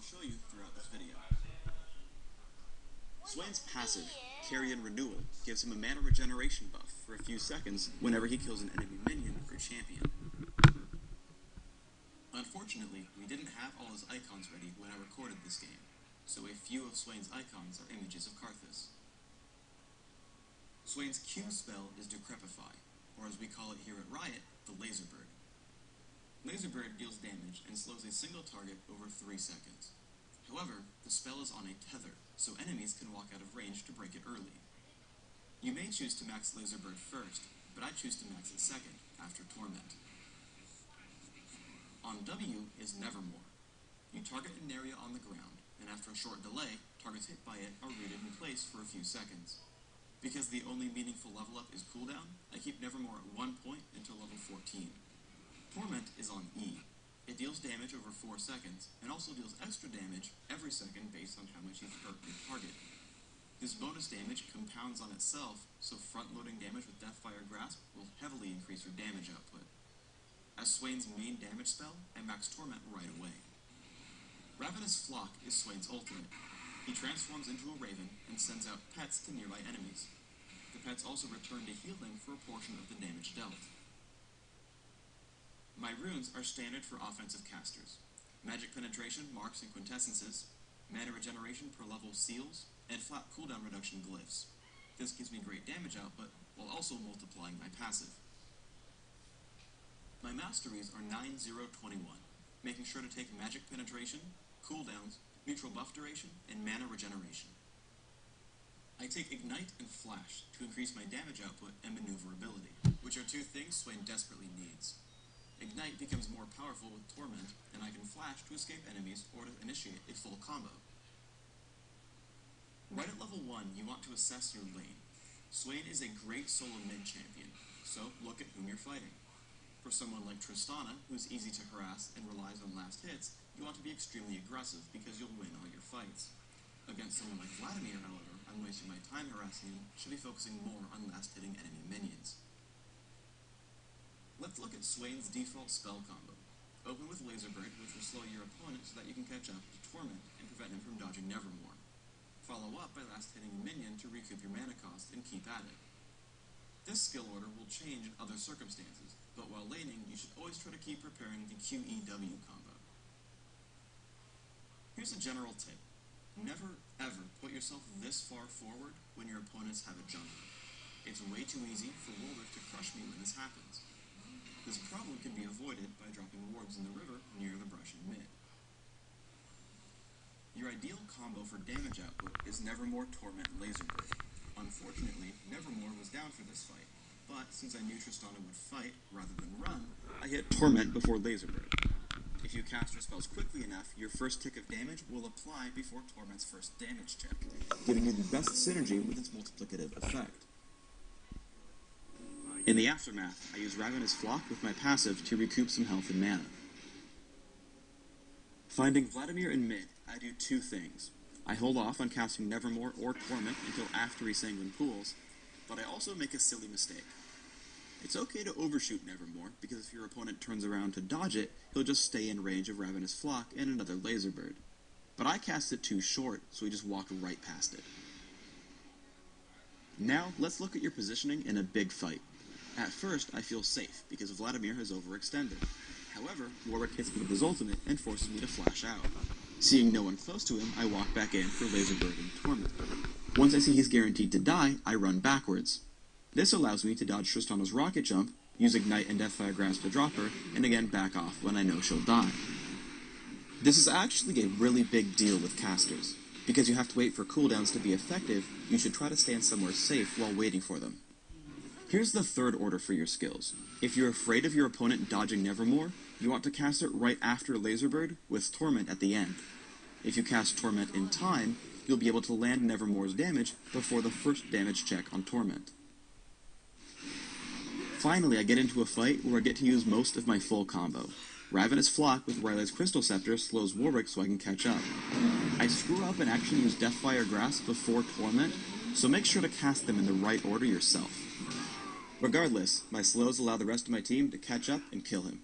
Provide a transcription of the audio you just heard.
show you throughout this video. Swain's passive, Carrion Renewal, gives him a mana regeneration buff for a few seconds whenever he kills an enemy minion or champion. Unfortunately, we didn't have all his icons ready when I recorded this game, so a few of Swain's icons are images of Karthus. Swain's Q spell is Decrepify, or as we call it here at Riot, the Laser Bird. Laser Bird deals damage and slows a single target over 3 seconds. However, the spell is on a tether, so enemies can walk out of range to break it early. You may choose to max Laser Bird first, but I choose to max it second, after Torment. On W is Nevermore. You target an area on the ground, and after a short delay, targets hit by it are rooted in place for a few seconds. Because the only meaningful level up is cooldown, I keep Nevermore at 1 point until level 14. Torment is on E. It deals damage over 4 seconds, and also deals extra damage every second based on how much you've hurt your target. This bonus damage compounds on itself, so front-loading damage with Deathfire Grasp will heavily increase your damage output. As Swain's main damage spell, I max Torment right away. Ravenous Flock is Swain's ultimate. He transforms into a raven and sends out pets to nearby enemies. The pets also return to heal him for a portion of the damage dealt. My runes are standard for offensive casters. Magic Penetration, Marks, and Quintessences, mana regeneration per level seals, and flat cooldown reduction glyphs. This gives me great damage output, while also multiplying my passive. My masteries are 9-0-21, making sure to take Magic Penetration, cooldowns, neutral buff duration, and mana regeneration. I take Ignite and Flash to increase my damage output and maneuverability, which are two things Swain desperately needs. Ignite becomes more powerful with Torment, and I can Flash to escape enemies or to initiate a full combo. Right at level 1, you want to assess your lane. Swain is a great solo mid champion, so look at whom you're fighting. For someone like Tristana, who's easy to harass and relies on last hits, you want to be extremely aggressive because you'll win all your fights. Against someone like Vladimir, however, I'm wasting my time harassing him, should be focusing more on last-hitting enemy minions. Let's look at Swain's default spell combo. Open with Laser Bird, which will slow your opponent so that you can catch up to Torment and prevent him from dodging Nevermore. Follow up by last-hitting a minion to recoup your mana cost and keep at it. This skill order will change in other circumstances, but while laning, you should always try to keep preparing the QEW combo. Here's a general tip. Never, ever put yourself this far forward when your opponents have a jungle. It's way too easy for Warwick to crush me when this happens. This problem can be avoided by dropping wards in the river near the brush in mid. Your ideal combo for damage output is Nevermore, Torment, Laser Bird. Unfortunately, Nevermore was down for this fight, but since I knew Tristana would fight rather than run, I hit Torment before Laser Bird. If you cast your spells quickly enough, your first tick of damage will apply before Torment's first damage check, giving you the best synergy with its multiplicative effect. In the aftermath, I use Ravenous Flock with my passive to recoup some health and mana. Finding Vladimir in mid, I do two things. I hold off on casting Nevermore or Torment until after he Sanguine Pools, but I also make a silly mistake. It's okay to overshoot Nevermore, because if your opponent turns around to dodge it, he'll just stay in range of Ravenous Flock and another Laser Bird. But I cast it too short, so he just walked right past it. Now, let's look at your positioning in a big fight. At first, I feel safe, because Vladimir has overextended. However, Warwick hits me with his ultimate and forces me to flash out. Seeing no one close to him, I walk back in for Laser Bird and Torment. Once I see he's guaranteed to die, I run backwards. This allows me to dodge Tristana's rocket jump, use Ignite and Deathfire Grasp to drop her, and again back off when I know she'll die. This is actually a really big deal with casters. Because you have to wait for cooldowns to be effective, you should try to stand somewhere safe while waiting for them. Here's the third order for your skills. If you're afraid of your opponent dodging Nevermore, you want to cast it right after Laser Bird with Torment at the end. If you cast Torment in time, you'll be able to land Nevermore's damage before the first damage check on Torment. Finally, I get into a fight where I get to use most of my full combo. Ravenous Flock with Riley's Crystal Scepter slows Warwick so I can catch up. I screw up and actually use Deathfire Grasp before Torment, so make sure to cast them in the right order yourself. Regardless, my slows allow the rest of my team to catch up and kill him.